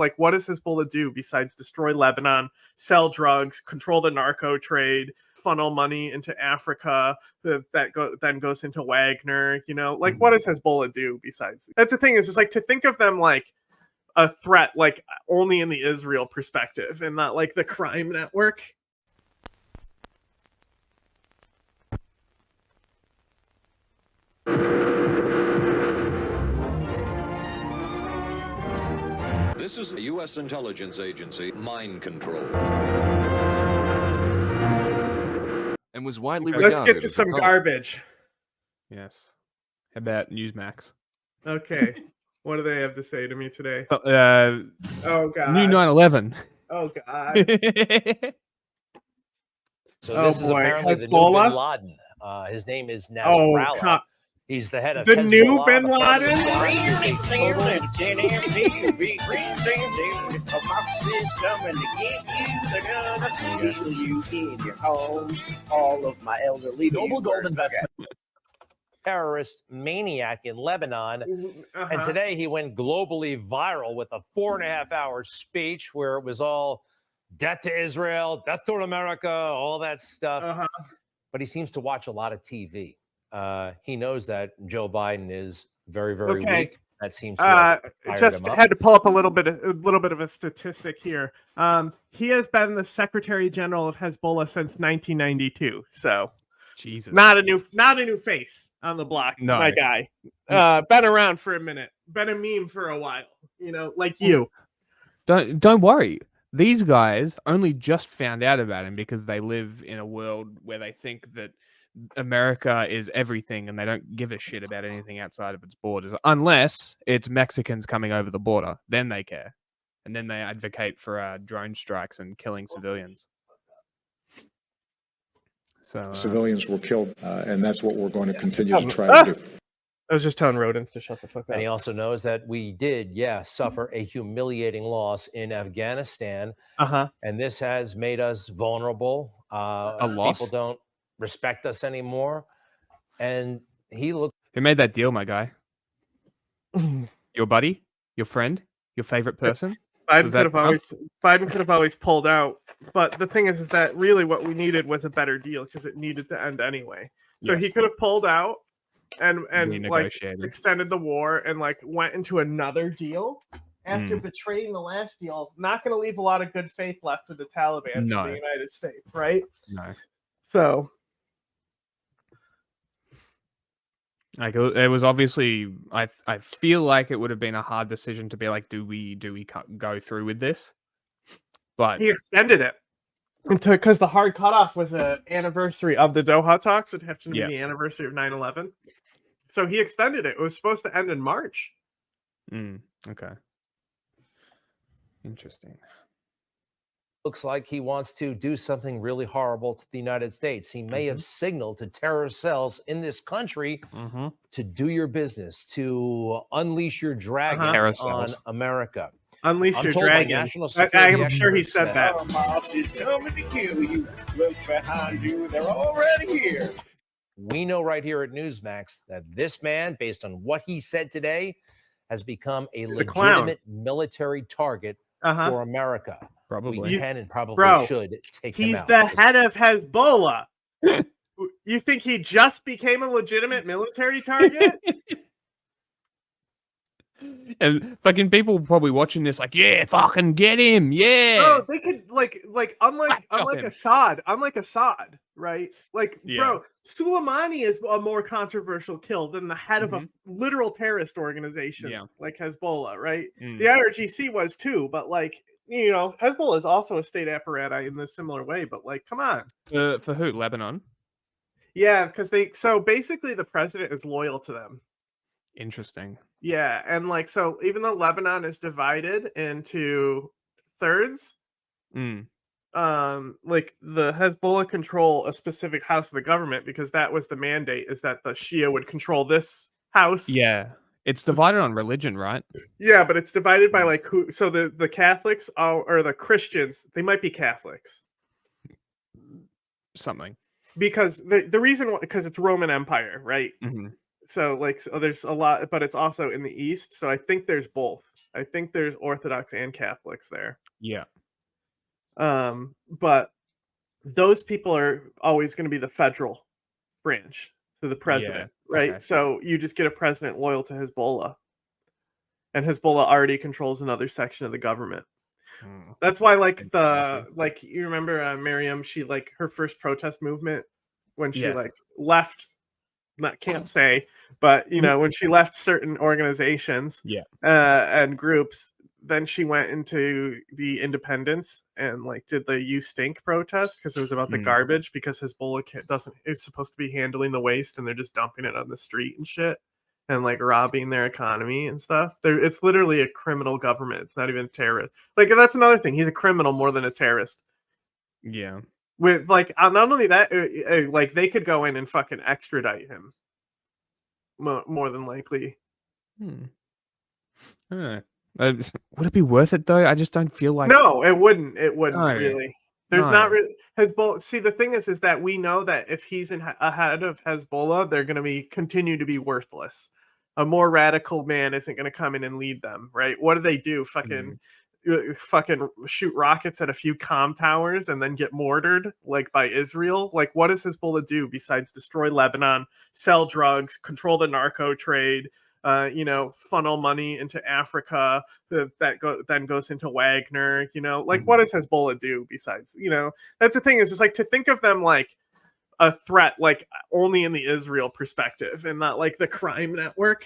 Like, what does Hezbollah do besides destroy Lebanon, sell drugs, control the narco trade, funnel money into Africa then goes into Wagner? Like, what does Hezbollah do besides? That's the thing, is it's like to think of them like a threat, like only in the Israel perspective and not like the crime network. This is the U.S. intelligence agency, mind control. And was widely regarded. Let's get to some garbage. Yes. How about Newsmax? Okay. What do they have to say to me today? Oh God. New 9/11. Oh God. So this is apparently Hezbollah? the new Bin Laden. His name is Nasrallah. He's the head of the Hezbollah, new Bin Laden. All of my elderly Noble Gold Investment. Terrorist maniac in Lebanon. And today he went globally viral with a 4.5-hour speech where it was all death to Israel, death to America, all that stuff. But he seems to watch a lot of TV. He knows that Joe Biden is very, very weak. That seems to have just had to pull up a little bit of a statistic here. He has been the Secretary General of Hezbollah since 1992. So, Jesus, not a new face on the block, my guy. Been around for a minute, been a meme for a while. Like you. Don't worry. These guys only just found out about him because they live in a world where they think that America is everything and they don't give a shit about anything outside of its borders, unless it's Mexicans coming over the border. Then they care. And then they advocate for drone strikes and killing civilians. So civilians were killed, and that's what we're going to continue to try to do. I was just telling rodents to shut the fuck up. And he also knows that we did, suffer a humiliating loss in Afghanistan. And this has made us vulnerable. A loss? People don't respect us anymore. And who made that deal, my guy? Your buddy? Your friend? Your favorite person? Biden could have always pulled out. But the thing is that really what we needed was a better deal because it needed to end anyway. So he could have pulled out and like extended the war and like went into another deal after betraying the last deal. Not going to leave a lot of good faith left to the Taliban in the United States, right? No. So, like, it was obviously, I feel like it would have been a hard decision to be like, do we go through with this? But he extended it because the hard cutoff was an anniversary of the Doha talks. It happened to be the anniversary of 9/11. So he extended it. It was supposed to end in March. Okay. Interesting. Looks like he wants to do something really horrible to the United States. He may have signaled to terrorist cells in this country to do your business, to unleash your dragons on America. Unleash your dragons. I'm sure he said that. Our boss is coming to kill you. Look behind you. They're already here. We know right here at Newsmax that this man, based on what he said today, has become a legitimate military target for America. Probably. We can and probably should take him out. He's the head of Hezbollah. You think he just became a legitimate military target? And fucking people probably watching this like, yeah, fucking get him, yeah. Bro, they could unlike Assad, right? Like, bro, Soleimani is a more controversial kill than the head of a literal terrorist organization like Hezbollah, right? The IRGC was too, but like, Hezbollah is also a state apparatus in this similar way. But like, come on, for who? Lebanon? Yeah, because basically the president is loyal to them. Interesting. Yeah, and like, so even though Lebanon is divided into thirds, like the Hezbollah control a specific house of the government because that was the mandate, is that the Shia would control this house. Yeah, it's divided on religion, right? Yeah, but it's divided by like who. So the Catholics or the Christians, they might be Catholics. Something. Because the reason, because it's Roman Empire, right? So there's a lot, but it's also in the East. So I think there's both. I think there's Orthodox and Catholics there. Yeah. But those people are always going to be the federal branch, so the president, right? Okay. So you just get a president loyal to Hezbollah, and Hezbollah already controls another section of the government. That's why, you remember Miriam? She her first protest movement when she left. Can't say, but when she left certain organizations, and groups, then she went into the independents and did the "You Stink" protest because it was about the garbage, because Hezbollah is supposed to be handling the waste and they're just dumping it on the street and shit, and robbing their economy and stuff. It's literally a criminal government. It's not even a terrorist. That's another thing. He's a criminal more than a terrorist. Yeah. With not only that, they could go in and fucking extradite him. More than likely. Would it be worth it though? I just don't feel like. No, it wouldn't. It wouldn't really. There's No. not really Hezbollah. See, the thing is that we know that if he's ahead of Hezbollah, they're going to continue to be worthless. A more radical man isn't going to come in and lead them, right? What do? Fucking shoot rockets at a few comm towers and then get mortared by Israel. What does Hezbollah do besides destroy Lebanon, sell drugs, control the narco trade, funnel money into Africa then goes into Wagner? What does Hezbollah do besides? That's the thing, is just to think of them a threat only in the Israel perspective and not the crime network.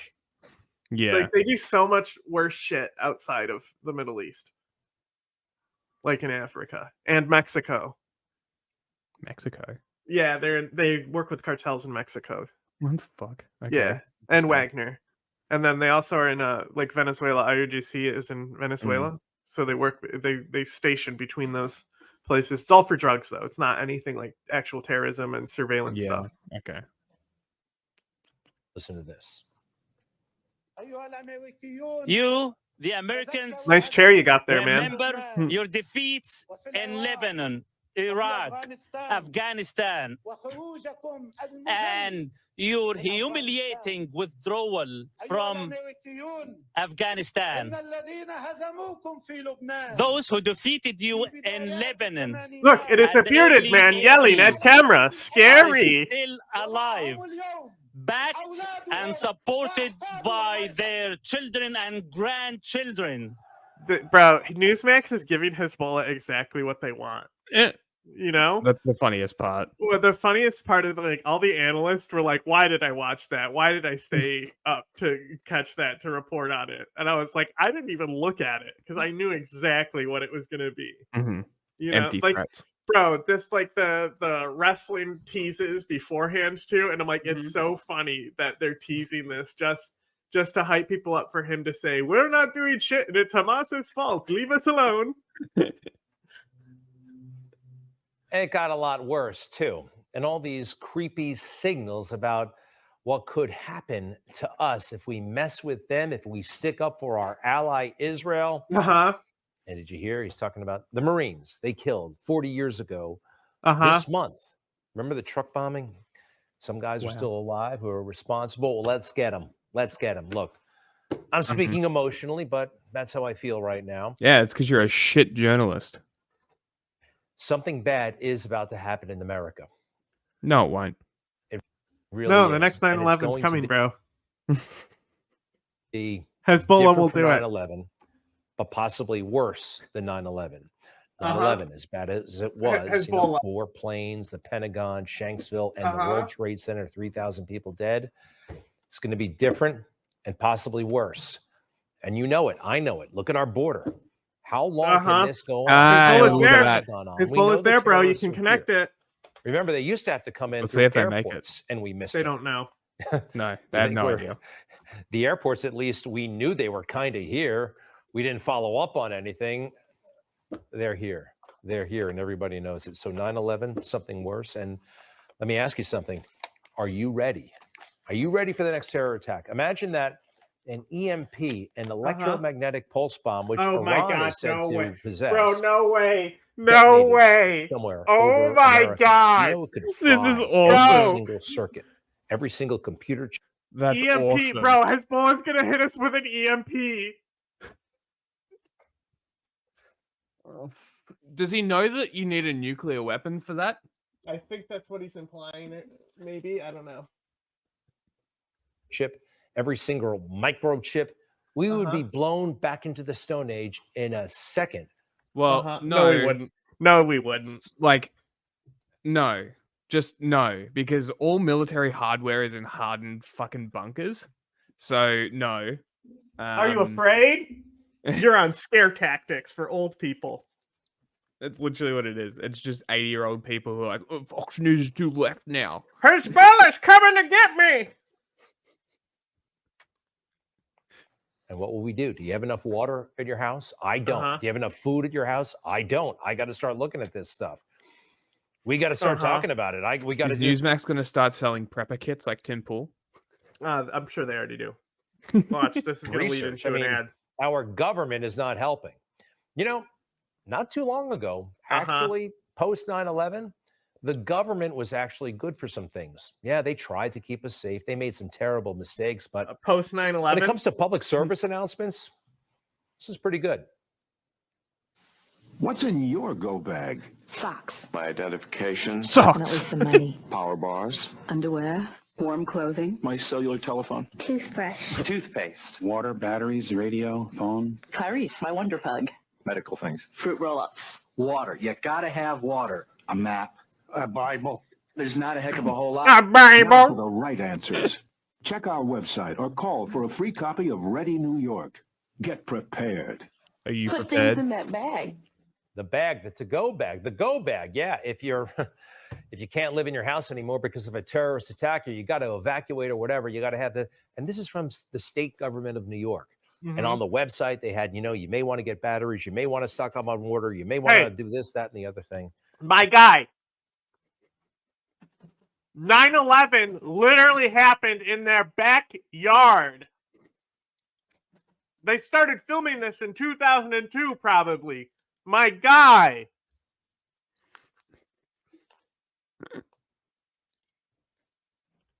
Yeah. They do so much worse shit outside of the Middle East. In Africa and Mexico. Mexico? Yeah, they work with cartels in Mexico. What the fuck? Okay. Yeah, and Wagner. And then they also are in Venezuela. IRGC is in Venezuela. So they station between those places. It's all for drugs though. It's not anything like actual terrorism and surveillance stuff. Okay. Listen to this. You, the Americans, Nice chair you got there, man. remember your defeats in Lebanon, Iraq, Afghanistan, and your humiliating withdrawal from Afghanistan. Those who defeated you in Lebanon. Look, it is a bearded man yelling at camera. Scary. Are still alive, backed and supported by their children and grandchildren. Bro, Newsmax is giving Hezbollah exactly what they want. That's the funniest part. Well, the funniest part is all the analysts were like, why did I watch that? Why did I stay up to catch that, to report on it? And I was like, I didn't even look at it because I knew exactly what it was going to be. Empty threats. Bro, this the wrestling teases beforehand too, and I'm like, it's so funny that they're teasing this just to hype people up for him to say, we're not doing shit and it's Hamas's fault. Leave us alone. And it got a lot worse too. And all these creepy signals about what could happen to us if we mess with them, if we stick up for our ally Israel. And did you hear? He's talking about the Marines they killed 40 years ago this month. Remember the truck bombing? Some guys are still alive who are responsible. Well, let's get them. Let's get them. Look, I'm speaking emotionally, but that's how I feel right now. Yeah, it's because you're a shit journalist. Something bad is about to happen in America. No, it won't. It really No, is. the next 9/11 is coming, bro. Hezbollah will do it. 9/11, but possibly worse than 9/11. 9/11, as bad as it was, 4 planes, the Pentagon, Shanksville, and the World Trade Center, 3,000 people dead. It's going to be different and possibly worse. And you know it. I know it. Look at our border. How long can this go on? Hezbollah's there, bro. You can connect it. Remember, they used to have to come in through airports, and we missed it. They don't know. No, they have no idea. The airports, at least, we knew they were kind of here. We didn't follow up on anything. They're here. They're here, and everybody knows it. So 9/11, something worse. And let me ask you something. Are you ready? Are you ready for the next terror attack? Imagine that an EMP, an electromagnetic pulse bomb, which Iran is said to possess. Bro, no way. No way. Somewhere. Oh my God. You know, it could This is fry awesome. every single circuit, every single computer chip. That's EMP, awesome. bro. Hezbollah's gonna hit us with an EMP. Does he know that you need a nuclear weapon for that? I think that's what he's implying. Maybe, I don't know. Chip, every single microchip, we would be blown back into the Stone Age in a second. Well, No, we wouldn't. No, we wouldn't. Like, no. Just no, because all military hardware is in hardened fucking bunkers. So no. Are you afraid? You're on scare tactics for old people. That's literally what it is. It's just 80-year-old people who are like, oh, Fox News is too left now. Hezbollah's coming to get me. And what will we do? Do you have enough water in your house? I don't. Do you have enough food at your house? I don't. I got to start looking at this stuff. We got to start talking about it. We got to do. Newsmax going to start selling prepper kits like Tim Pool? I'm sure they already do. Watch, this is going to lead into an ad. Our government is not helping. You know, not too long ago, actually, post 9/11, the government was actually good for some things. Yeah, they tried to keep us safe. They made some terrible mistakes, but post 9/11, when it comes to public service announcements, this is pretty good. What's in your go bag? Socks. My identification. Definitely some money. Power bars. Underwear. Warm clothing. My cellular telephone. Toothbrush. Toothpaste. Water, batteries, radio, phone. Clarice, my Wonder Pug. Medical things. Fruit roll-ups. Water. You gotta have water. A map. A Bible. There's not a heck of a whole lot. A Bible. Now for the right answers. Check our website or call for a free copy of Ready New York. Get prepared. Are you Put prepared? things in that bag. The bag, the to-go bag, the go bag. Yeah, if you can't live in your house anymore because of a terrorist attack, or you got to evacuate or whatever, you got to have and this is from the state government of New York. And on the website, they had, you may want to get batteries, you may want to stock up on water, you may want to do this, that, and the other thing. My guy, 9/11 literally happened in their backyard. They started filming this in 2002, probably. My guy.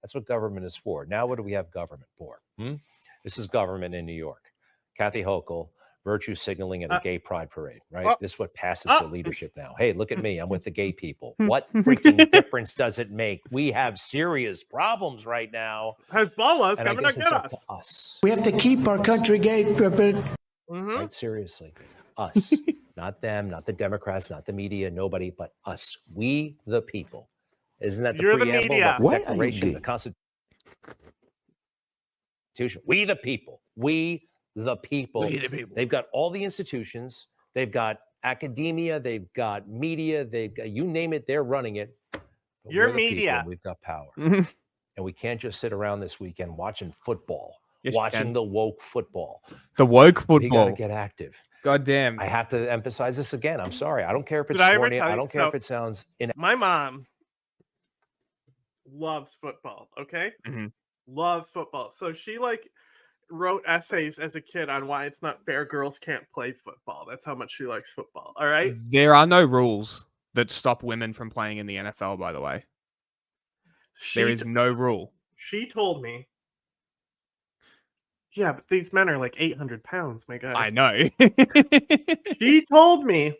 That's what government is for. Now, what do we have government for? This is government in New York. Kathy Hochul, virtue signaling at a gay pride parade, right? This is what passes for leadership now. Hey, look at me. I'm with the gay people. What freaking difference does it make? We have serious problems right now. Hezbollah's coming to get us. We have to keep our country gay. Right? Seriously. Us. Not them, not the Democrats, not the media, nobody but us. We the people. Isn't that the preamble, the Declaration, the Constitution? We the people. We the people. They've got all the institutions. They've got academia. They've got media. They've got, you name it, they're running it. Your media. We've got power. And we can't just sit around this weekend watching football, watching the woke football. The woke football. We got to get active. God damn. I have to emphasize this again. I'm sorry. I don't care if it's corny. I don't care if it sounds my mom loves football, okay? Loves football. So she wrote essays as a kid on why it's not fair girls can't play football. That's how much she likes football. All right. There are no rules that stop women from playing in the NFL, by the way. There is no rule. She told me. Yeah, but these men are like 800 pounds, my God. I know. She told me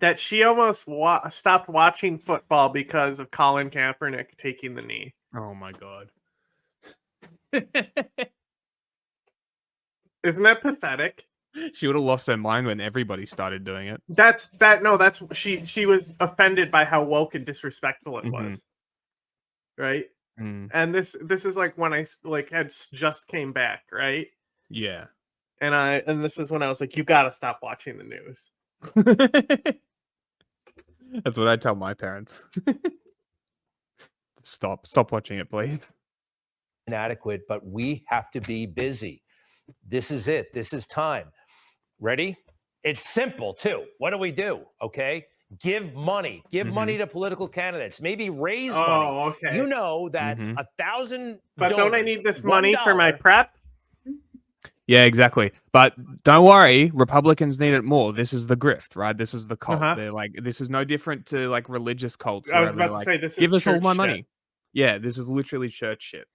that she almost stopped watching football because of Colin Kaepernick taking the knee. Oh, my God. Isn't that pathetic? She would have lost her mind when everybody started doing it. That's she was offended by how woke and disrespectful it was. Right? And this is like when I had just came back, right? Yeah. And this is when I was like, you gotta stop watching the news. That's what I tell my parents. Stop watching it, please. Inadequate, but we have to be busy. This is it. This is time. Ready? It's simple too. What do we do? Okay. Give money. Give money to political candidates. Maybe raise money. Okay. You know that $1,000. But don't I need this money for my prep? Yeah, exactly. But don't worry, Republicans need it more. This is the grift, right? This is the cult. They're like, this is no different to like religious cults. I was about to say this is give us all my church money. shit. Yeah, this is literally church shit.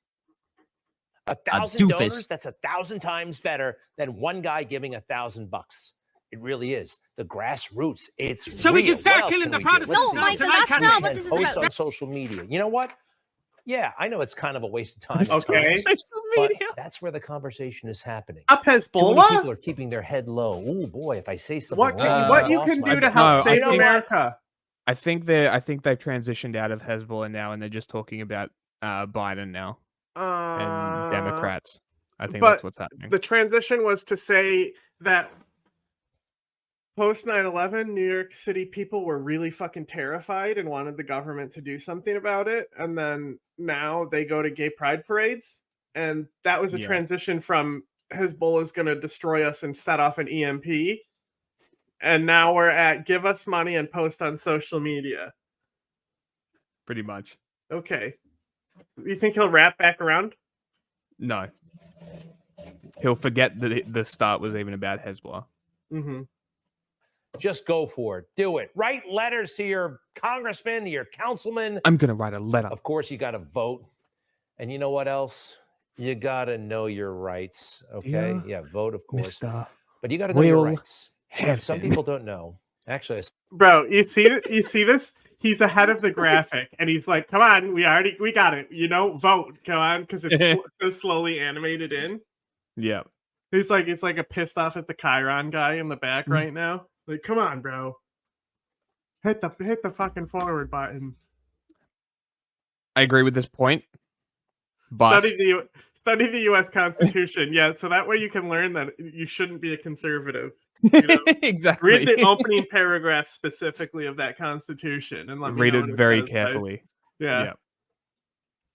1,000 donors, that's 1,000 times better than one guy giving $1,000. It really is. The grassroots. It's So real. we can start What else killing can the we do? Protestants Let's No, see. Michael, that's not what this is Post about. on social media. You know what? Yeah, I know it's kind of a waste of time. Okay. But that's where the conversation is happening. Up Too many people Hezbollah? are keeping their head low. Oh boy, if I say something What wrong, what I'll you lost can my do to mind. help No, I save think- America? I think they've transitioned out of Hezbollah now, and they're just talking about Biden now and Democrats. I think but that's what's happening. The transition was to say that post 9/11, New York City people were really fucking terrified and wanted the government to do something about it. And then now they go to gay pride parades. And that was a transition from Hezbollah's going to destroy us and set off an EMP. And now we're at give us money and post on social media. Pretty much. Okay. You think he'll wrap back around? No. He'll forget that the start was even about Hezbollah. Mm-hmm. Just go for it. Do it. Write letters to your congressman, to your councilman. I'm going to write a letter. Of course, you got to vote. And you know what else? You got to know your rights. Okay? Yeah, vote, of course. Mr. But you got to know your Will rights. Some Heaven. people don't know. Actually, Bro, you see this? He's ahead of the graphic, and he's like, "Come on, we got it. You know, vote. Come on," because it's so slowly animated in. Yeah. He's like a pissed off at the Chiron guy in the back right now. Like, come on, bro, hit the fucking forward button. I agree with this point, but Study the U.S. Constitution, yeah, so that way you can learn that you shouldn't be a conservative. You know? Exactly. Read the opening paragraph specifically of that Constitution and let me read know it what very says, carefully. guys. Yeah.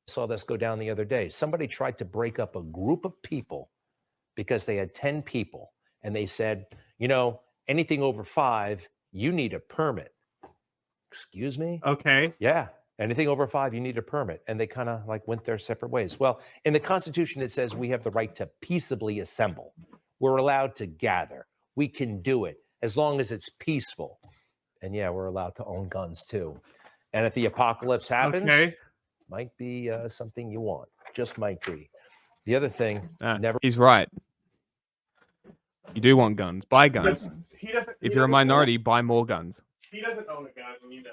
saw this go down the other day. Somebody tried to break up a group of people because they had 10 people, and they said, you know, anything over 5, you need a permit. Excuse me? Okay. Yeah. Anything over 5, you need a permit. And they kind of like went their separate ways. Well, in the Constitution, it says we have the right to peaceably assemble. We're allowed to gather. We can do it as long as it's peaceful. And yeah, we're allowed to own guns too. And if the apocalypse happens, might be something you want. Just might be. The other thing, never. He's right. You do want guns. Buy guns. If you're a minority, buy more guns. He doesn't own a gun, you know.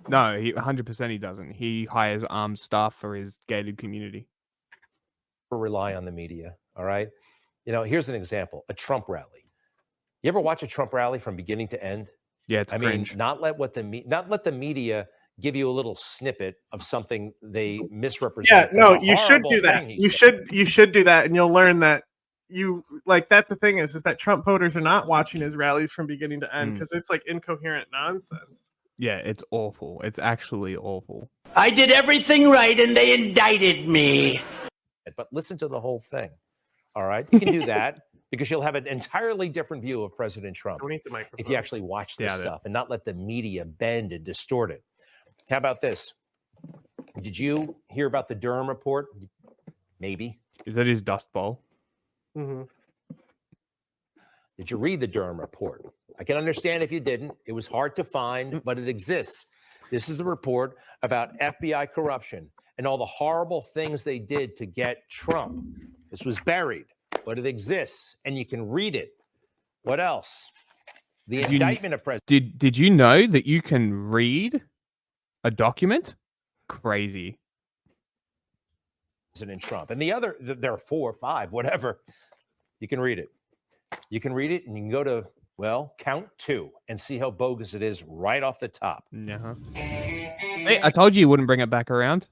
No, 100% he doesn't. He hires armed staff for his gated community. Rely on the media. All right. You know, here's an example: a Trump rally. You ever watch a Trump rally from beginning to end? Yeah, it's cringe. mean, not let the media give you a little snippet of something they misrepresent. Yeah, no, you should do that. You should do that, and you'll learn that that's the thing is that Trump voters are not watching his rallies from beginning to end because it's like incoherent nonsense. Yeah, it's awful. It's actually awful. I did everything right and they indicted me. But listen to the whole thing. All right. You can do that because you'll have an entirely different view of President Trump if you actually watch this stuff and not let the media bend and distort it. How about this? Did you hear about the Durham report? Maybe. Is that his Dust Bowl? Mm-hmm. Did you read the Durham report? I can understand if you didn't. It was hard to find, but it exists. This is a report about FBI corruption and all the horrible things they did to get Trump. This was buried, but it exists, and you can read it. What else? The indictment of President. Did you know that you can read a document? Crazy. President Trump. And the other, there are 4 or 5, whatever. You can read it. You can read it, and you can go to, well, count 2 and see how bogus it is right off the top. Hey, I told you wouldn't bring it back around.